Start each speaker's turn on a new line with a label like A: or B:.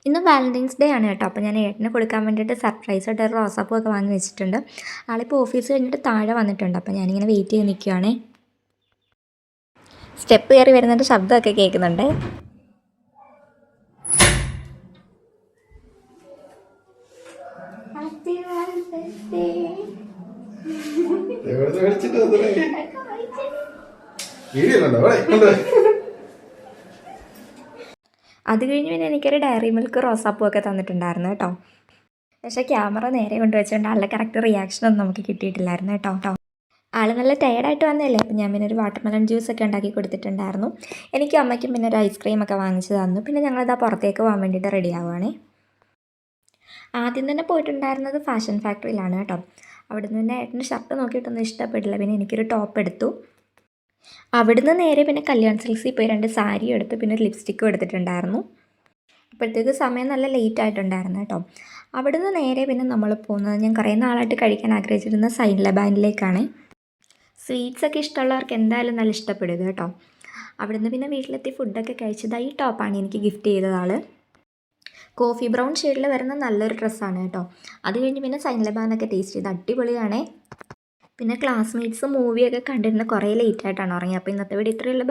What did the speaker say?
A: ഇന്ന് Valentine's day ആണ് കേട്ടോ. അപ്പോൾ ഞാൻ ഏട്ടന് കൊടുക്കാൻ വേണ്ടിയിട്ട് സർപ്രൈസായിട്ട് ഒരു റോസാപ്പൂവൊക്കെ വാങ്ങി വെച്ചിട്ടുണ്ട്. ആളിപ്പോൾ ഓഫീസ് കഴിഞ്ഞിട്ട് താഴെ വന്നിട്ടുണ്ട്. അപ്പോൾ ഞാനിങ്ങനെ വെയിറ്റ് ചെയ്ത് നിൽക്കുകയാണേ. സ്റ്റെപ്പ് കയറി വരുന്നതിൻ്റെ ശബ്ദമൊക്കെ കേൾക്കുന്നുണ്ട്. അത് കഴിഞ്ഞ് പിന്നെ എനിക്കൊരു ഡയറി മിൽക്ക് റോസാപ്പൂവൊക്കെ തന്നിട്ടുണ്ടായിരുന്നു കേട്ടോ. പക്ഷേ ക്യാമറ നേരെ കൊണ്ടുവച്ചുകൊണ്ട് ആളുടെ കറക്റ്റ് റിയാക്ഷനൊന്നും നമുക്ക് കിട്ടിയിട്ടില്ലായിരുന്നു കേട്ടോ. ആൾ നല്ല ടയേർഡായിട്ട് വന്നതല്ലേ, അപ്പം ഞാൻ പിന്നെ ഒരു വാട്ടർമെലൺ ജ്യൂസൊക്കെ ഉണ്ടാക്കി കൊടുത്തിട്ടുണ്ടായിരുന്നു. എനിക്കും അമ്മയ്ക്കും പിന്നെ ഒരു ഐസ്ക്രീമൊക്കെ വാങ്ങിച്ച് തന്നു. പിന്നെ ഞങ്ങളിതാ പുറത്തേക്ക് പോകാൻ വേണ്ടിയിട്ട് റെഡി ആവുകയാണേ. ആദ്യം തന്നെ പോയിട്ടുണ്ടായിരുന്നത് ഫാഷൻ ഫാക്ടറിയിലാണ് കേട്ടോ. അവിടുന്ന് പിന്നെ ഏട്ടന് ഷർട്ട് നോക്കിയിട്ടൊന്നും ഇഷ്ടപ്പെട്ടില്ല. പിന്നെ എനിക്കൊരു ടോപ്പ് എടുത്തു. അവിടുന്ന് നേരെ പിന്നെ കല്യാൺ സിൽക്സിൽ പോയി 2 സാരി എടുത്ത് പിന്നെ ഒരു ലിപ്സ്റ്റിക്കും എടുത്തിട്ടുണ്ടായിരുന്നു. അപ്പോഴത്തേക്ക് സമയം നല്ല ലേറ്റ് ആയിട്ടുണ്ടായിരുന്നു കേട്ടോ. അവിടുന്ന് നേരെ പിന്നെ നമ്മൾ പോകുന്നത് ഞാൻ കുറേ നാളായിട്ട് കഴിക്കാൻ ആഗ്രഹിച്ചിരുന്ന സൈൻ ലബാനിലേക്കാണ്. സ്വീറ്റ്സൊക്കെ ഇഷ്ടമുള്ളവർക്ക് എന്തായാലും നല്ല ഇഷ്ടപ്പെടുക കേട്ടോ. അവിടുന്ന് പിന്നെ വീട്ടിലെത്തി ഫുഡൊക്കെ കഴിച്ചത് ഈ ടോപ്പാണ് എനിക്ക് ഗിഫ്റ്റ് ചെയ്തത് ആൾ. കോഫി ബ്രൗൺ ഷെയ്ഡിൽ വരുന്ന നല്ലൊരു ഡ്രസ്സാണ് കേട്ടോ. അത് കഴിഞ്ഞ് പിന്നെ സൈൻ ലബാനൊക്കെ ടേസ്റ്റ് ചെയ്ത് അടിപൊളിയാണേ. പിന്നെ ക്ലാസ്മേറ്റ്സ് മൂവിയൊക്കെ കണ്ടിരുന്ന കുറേ ലേറ്റായിട്ടാണ് ഉറങ്ങി. അപ്പോൾ ഇന്നത്തെ വീഡിയോ ഇത്രയുള്ള